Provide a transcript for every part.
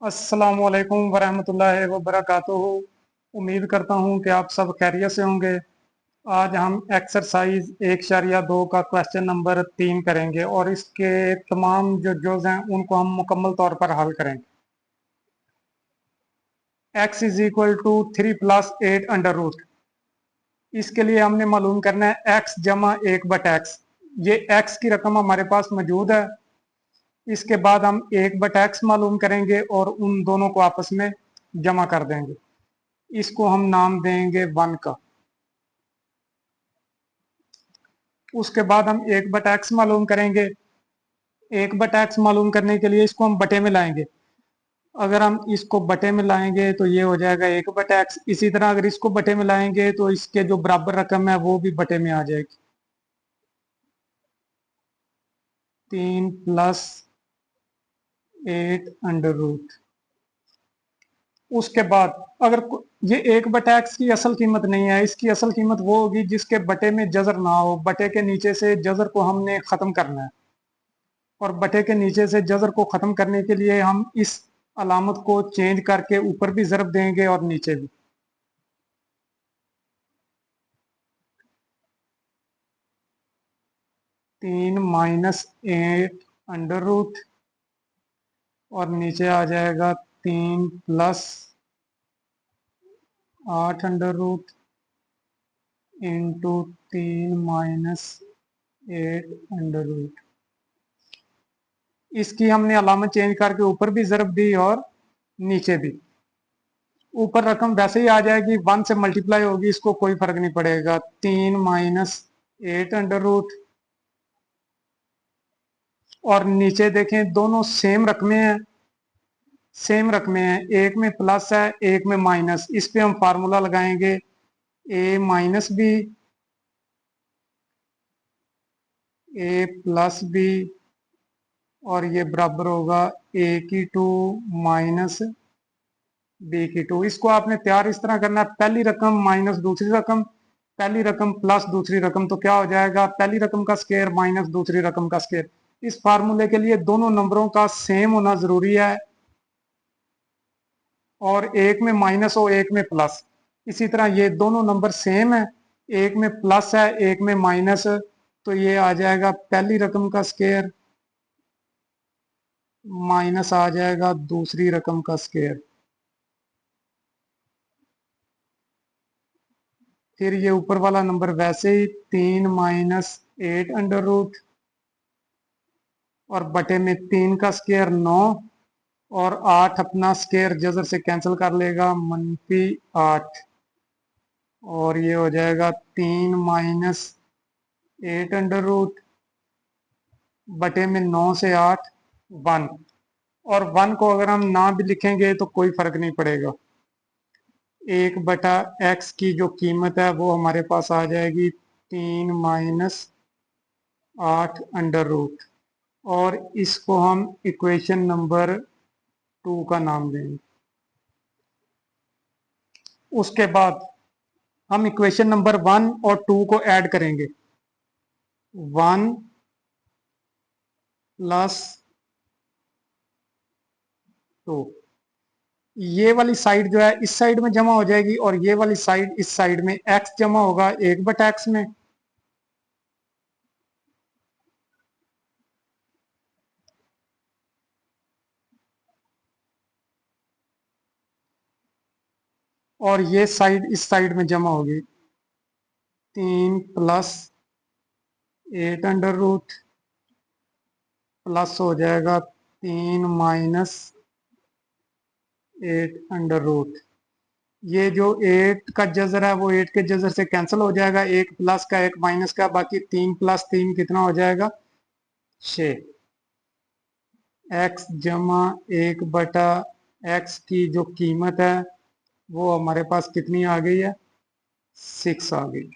अस्सलामुअलैकुम वरहमतुल्लाहि वबरकातुहू। उम्मीद करता हूँ कि आप सब खैरियत से होंगे। आज हम एक्सरसाइज 1.2 का क्वेश्चन नंबर 3 करेंगे और इसके तमाम जो जोज हैं उनको हम मुकम्मल तौर पर हल करेंगे। x is equal to 3 plus 8 under root. इसके लिए हमने मालूम करना है x जमा 1/x। ये x की रकम हमारे पास मौजूद है। इसके बाद हम 1/x मालूम करेंगे और उन दोनों को आपस में जमा कर देंगे। इसको हम नाम देंगे 1 का। उसके बाद हम 1/x मालूम करेंगे। 1/x मालूम करने के लिए इसको हम बटे में लाएंगे। अगर हम इसको बटे में लाएंगे तो ये हो जाएगा 1/x। इसी तरह अगर इसको बटे में लाएंगे तो इसके जो बराबर रकम है वो भी बटे में आ जाएगी। 3 प्लस 8 अंडर रूट। उसके बाद अगर ये 1/x की असल कीमत नहीं है, इसकी असल कीमत वो होगी जिसके बटे में जजर ना हो। बटे के नीचे से जजर को हमने खत्म करना है और बटे के नीचे से जजर को खत्म करने के लिए हम इस अलामत को चेंज करके ऊपर भी ज़रब देंगे और नीचे भी। तीन माइनस 8 अंडर रूट और नीचे आ जाएगा 3 plus 8 under root into 3 minus 8 under root. इसकी हमने अलामत चेंज करके ऊपर भी ज़रब दी और नीचे भी। ऊपर रकम वैसे ही आ जाएगी, 1 से मल्टीप्लाई होगी, इसको कोई फर्क नहीं पड़ेगा। 3 माइनस 8 अंडर रूट और नीचे देखें दोनों सेम रकमें हैं। सेम रकमें हैं, एक में प्लस है एक में माइनस। इस पे हम फार्मूला लगाएंगे ए माइनस बी ए प्लस बी और ये बराबर होगा ए की 2 माइनस बी की 2। इसको आपने तैयार इस तरह करना है, पहली रकम माइनस दूसरी रकम, पहली रकम प्लस दूसरी रकम, तो क्या हो जाएगा पहली रकम का स्क्वायर माइनस दूसरी रकम का स्क्वायर। इस फार्मूले के लिए दोनों नंबरों का सेम होना जरूरी है और एक में माइनस हो एक में प्लस। इसी तरह ये दोनों नंबर सेम है, एक में प्लस है एक में माइनस, तो ये आ जाएगा पहली रकम का स्क्वायर माइनस आ जाएगा दूसरी रकम का स्क्वायर। फिर ये ऊपर वाला नंबर वैसे ही 3 माइनस 8 अंडर रूट और बटे में 3 का स्क्वायर 9 और 8 अपना स्क्वायर जजर से कैंसिल कर लेगा -8 और ये हो जाएगा 3 माइनस 8 अंडर रूट बटे में 9 से 8 1। और 1 को अगर हम ना भी लिखेंगे तो कोई फर्क नहीं पड़ेगा। 1/x की जो कीमत है वो हमारे पास आ जाएगी 3 माइनस 8 अंडर रूट और इसको हम इक्वेशन नंबर 2 का नाम देंगे। उसके बाद हम इक्वेशन नंबर 1 और 2 को ऐड करेंगे। 1 प्लस 2, ये वाली साइड जो है इस साइड में जमा हो जाएगी और ये वाली साइड इस साइड में x जमा होगा 1/x में। और ये साइड इस साइड में जमा होगी 3 प्लस 8 अंडर रूट प्लस हो जाएगा 3 माइनस 8 अंडर रूट। ये जो 8 का जजर है वो 8 के जजर से कैंसिल हो जाएगा, एक प्लस का एक माइनस का, बाकी 3 प्लस 3 कितना हो जाएगा 6। x जमा 1/x की जो कीमत है वो हमारे पास कितनी आ गई है 6 आ गई।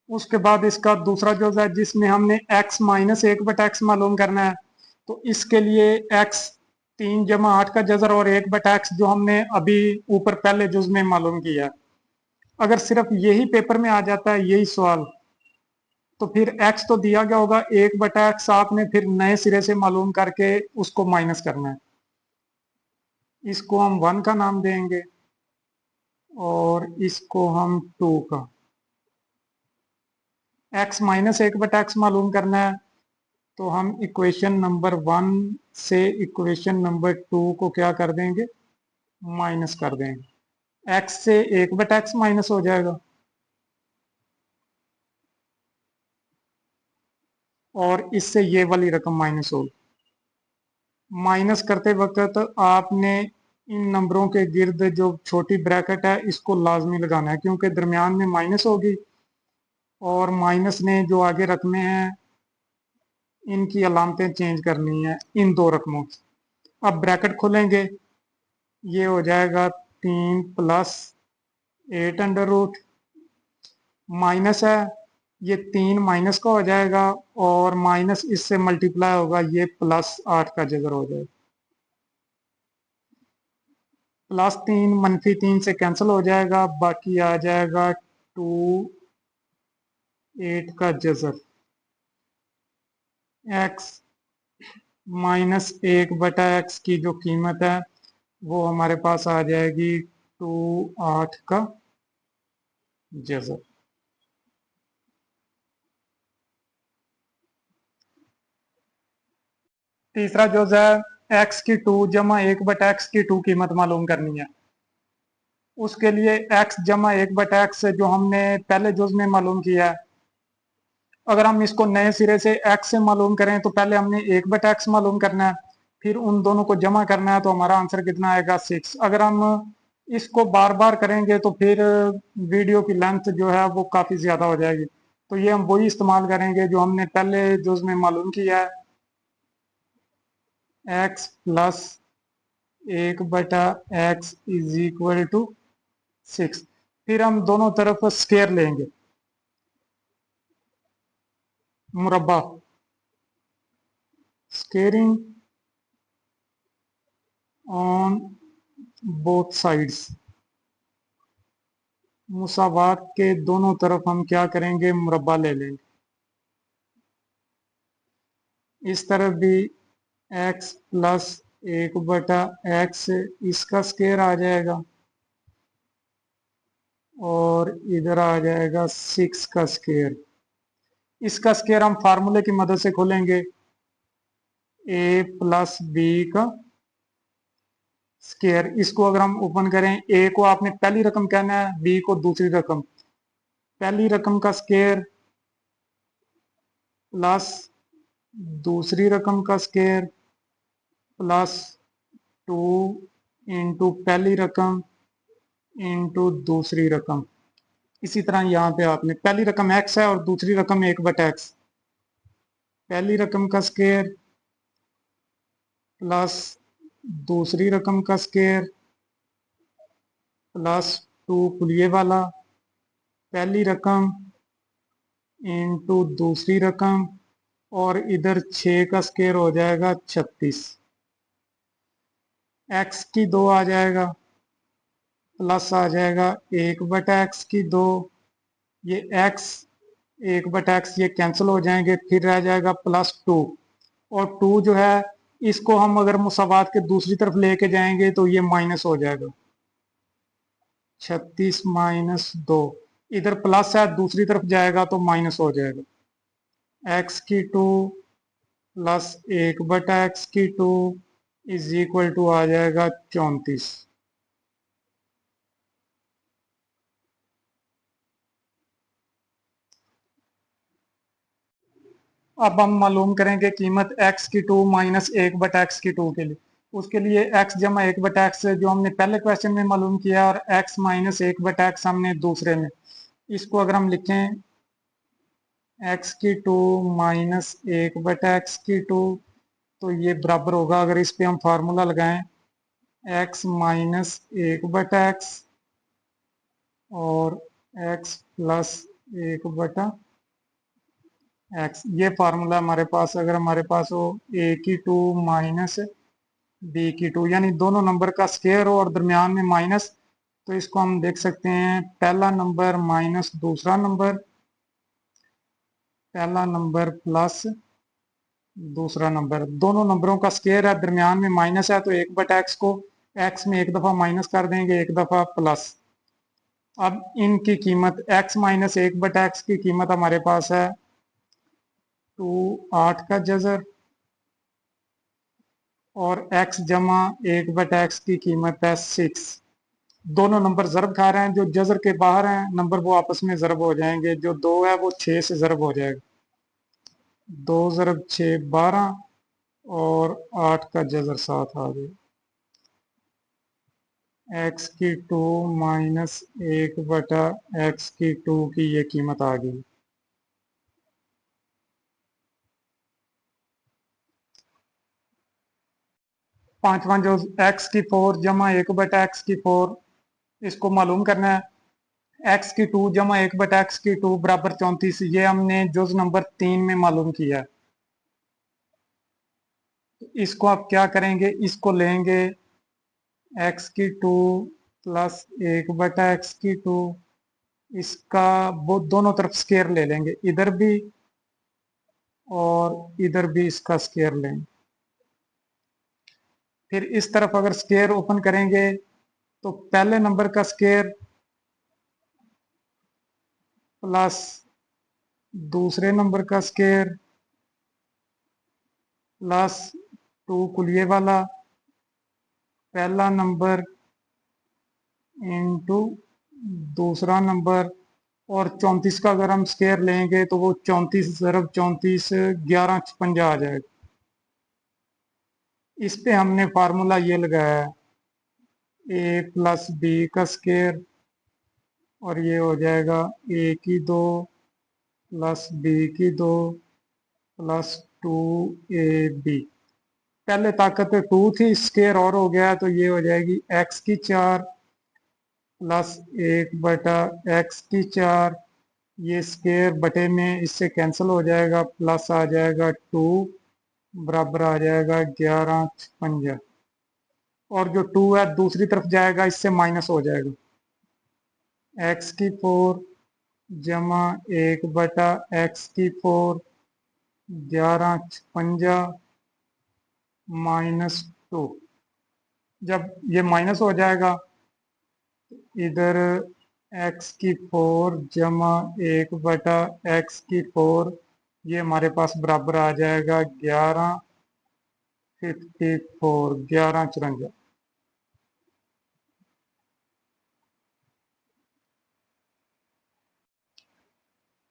उसके बाद इसका दूसरा जो है जिसमें हमने x माइनस 1/x मालूम करना है, तो इसके लिए x 3 जमा 8 का जजर और 1/x जो हमने अभी ऊपर पहले जुज में मालूम किया। अगर सिर्फ यही पेपर में आ जाता है यही सवाल तो फिर x तो दिया गया होगा, 1/x आपने फिर नए सिरे से मालूम करके उसको माइनस करना है। इसको हम 1 का नाम देंगे और इसको हम 2 का। x माइनस 1/x मालूम करना है, तो हम इक्वेशन नंबर 1 से इक्वेशन नंबर 2 को क्या कर देंगे, माइनस कर देंगे। x से 1/x माइनस हो जाएगा और इससे ये वाली रकम माइनस होगी। माइनस करते वक्त आपने इन नंबरों के गिर्द जो छोटी ब्रैकेट है इसको लाजमी लगाना है, क्योंकि दरमियान में माइनस होगी और माइनस ने जो आगे रकमें हैं इनकी अलामतें चेंज करनी है इन दो रकमों की। अब ब्रैकेट खोलेंगे, ये हो जाएगा 3 + 8 माइनस है, ये 3 माइनस का हो जाएगा और माइनस इससे मल्टीप्लाई होगा, ये +8 का जबर हो जाएगा। +3 -3 से कैंसिल हो जाएगा, बाकी आ जाएगा 2 8 का जजर। x -1/x की जो कीमत है वो हमारे पास आ जाएगी 2 8 का जजर। तीसरा जो है x की 2 जमा 1/x की 2 कीमत मालूम करनी है। उसके लिए x जमा 1/x जो हमने पहले जुज में मालूम किया है, अगर हम इसको नए सिरे से x से मालूम करें तो पहले हमने 1/x मालूम करना है, फिर उन दोनों को जमा करना है, तो हमारा आंसर कितना आएगा 6। अगर हम इसको बार बार करेंगे तो फिर वीडियो की लेंथ जो है वो काफ़ी ज़्यादा हो जाएगी, तो ये हम वही इस्तेमाल करेंगे जो हमने पहले जुज में मालूम किया है, x + 1/x = 6। फिर हम दोनों तरफ स्क्वायर लेंगे, मुरब्बा, स्क्वेयरिंग ऑन बोथ साइड्स। मुसावात के दोनों तरफ हम क्या करेंगे, मुरब्बा ले लेंगे। इस तरफ भी x + 1/x इसका स्क्वायर आ जाएगा और इधर आ जाएगा 6 का स्क्वायर। इसका स्क्वायर हम फार्मूले की मदद से खोलेंगे, a + b का स्क्वायर। इसको अगर हम ओपन करें, a को आपने पहली रकम कहना है, b को दूसरी रकम। पहली रकम का स्क्वायर प्लस दूसरी रकम का स्क्वायर +2 इंटू पहली रकम इंटू दूसरी रकम। इसी तरह यहाँ पे आपने पहली रकम x है और दूसरी रकम 1/x, पहली रकम का स्क्वायर प्लस दूसरी रकम का स्क्वायर +2 कुलिये वाला, पहली रकम इंटू दूसरी रकम और इधर 6 का स्क्वायर हो जाएगा 36। x की 2 आ जाएगा, प्लस आ जाएगा 1/x की 2, ये x 1/x ये कैंसिल हो जाएंगे, फिर रह जाएगा +2 और 2 जो है इसको हम अगर मुसावात के दूसरी तरफ लेके जाएंगे तो ये माइनस हो जाएगा, 36 - 2, इधर प्लस है दूसरी तरफ जाएगा तो माइनस हो जाएगा। x की 2 + 1/x की 2 = आ जाएगा 34। अब हम मालूम करेंगे कीमत x की 2 - 1/x की 2 के लिए। उसके लिए x जमा 1/x जो हमने पहले क्वेश्चन में मालूम किया और x - 1/x हमने दूसरे में। इसको अगर हम लिखें x की 2 - 1/x की 2 तो ये बराबर होगा, अगर इस पे हम फार्मूला लगाएं, x - 1/x और x + 1/x। ये फार्मूला हमारे पास अगर हमारे पास हो a की 2 - b की 2, यानी दोनों नंबर का स्क्वायर हो और दरमियान में माइनस, तो इसको हम देख सकते हैं पहला नंबर माइनस दूसरा नंबर, पहला नंबर प्लस दूसरा नंबर, दोनों नंबरों का स्केयर है, दरमियान में माइनस है, तो 1/x को x में एक दफा माइनस कर देंगे, एक दफा प्लस। अब इनकी कीमत x माइनस 1/x की कीमत हमारे पास है 2 8 का जजर, और x जमा 1/x की कीमत है 6। दोनों नंबर ज़रब खा रहे हैं, जो जजर के बाहर हैं नंबर वो आपस में ज़रब हो जाएंगे, जो 2 है वो 6 से ज़रब हो जाएगा, 2 ज़रब 6 12, और 8 का जजर 7 आ गया। x की 2 माइनस 1/x की 2 की ये कीमत आ गई। पांचवा जो x की 4 जमा 1/x की 4, इसको मालूम करना है। x की 2 जमा 1/x की 2 बराबर 34, ये हमने जुज नंबर 3 में मालूम किया है। इसको आप क्या करेंगे, इसको लेंगे x की 2 प्लस 1/x की 2, इसका वो दोनों तरफ स्केयर ले लेंगे, इधर भी और इधर भी इसका स्केयर लेंगे। फिर इस तरफ अगर स्केयर ओपन करेंगे तो पहले नंबर का स्केयर प्लस दूसरे नंबर का स्केयर प्लस 2 कुलिये वाला पहला नंबर इंटू दूसरा नंबर, और 34 का अगर हम स्केयर लेंगे तो वो 34 ज़रब 34 1156 आ जाएगा। इस पे हमने फार्मूला ये लगाया है, ए प्लस बी का स्केयर, और ये हो जाएगा ए की 2 प्लस बी की 2 प्लस 2ab। पहले ताकत 2 थी, स्केयर और हो गया तो ये हो जाएगी x की 4 प्लस 1/x की 4, ये स्केयर बटे में इससे कैंसिल हो जाएगा, प्लस आ जाएगा 2 बराबर आ जाएगा 1156, और जो 2 है दूसरी तरफ जाएगा, इससे माइनस हो जाएगा। x की 4 जमा 1/x की 4 1156 माइनस 2। जब ये माइनस हो जाएगा, इधर x की 4 जमा 1/x की 4, ये हमारे पास बराबर आ जाएगा 1154 1154।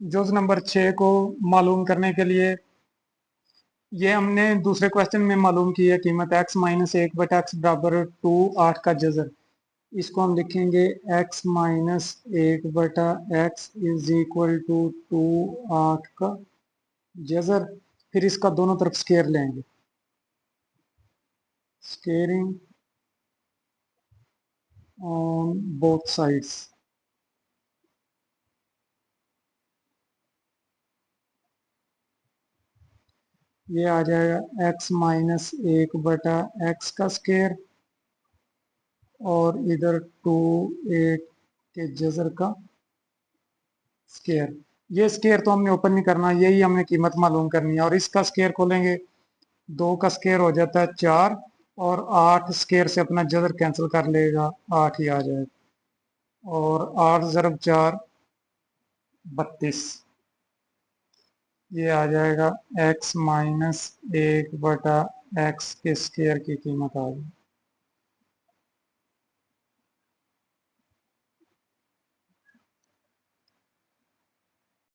जुज नंबर 6 को मालूम करने के लिए, ये हमने दूसरे क्वेश्चन में मालूम की है कीमत x माइनस 1/x बराबर 2 8 का जजर। इसको हम लिखेंगे x minus 1/x is equal to 2 8 का जजर। फिर इसका दोनों तरफ स्केयर लेंगे, स्केयरिंग ऑन बोथ साइड्स। ये आ जाएगा x माइनस 1/x का स्केयर, और इधर 2 8 के जजर का स्केयर। ये स्केयर तो हमने ओपन नहीं करना, यही हमने कीमत मालूम करनी है, और इसका स्केयर खोलेंगे, 2 का स्केयर हो जाता है 4, और 8 स्केयर से अपना जजर कैंसिल कर लेगा, 8 ही आ जाएगा, और 8 ज़रब 4 32। ये आ जाएगा x माइनस 1/x के स्केयर की कीमत आ गई।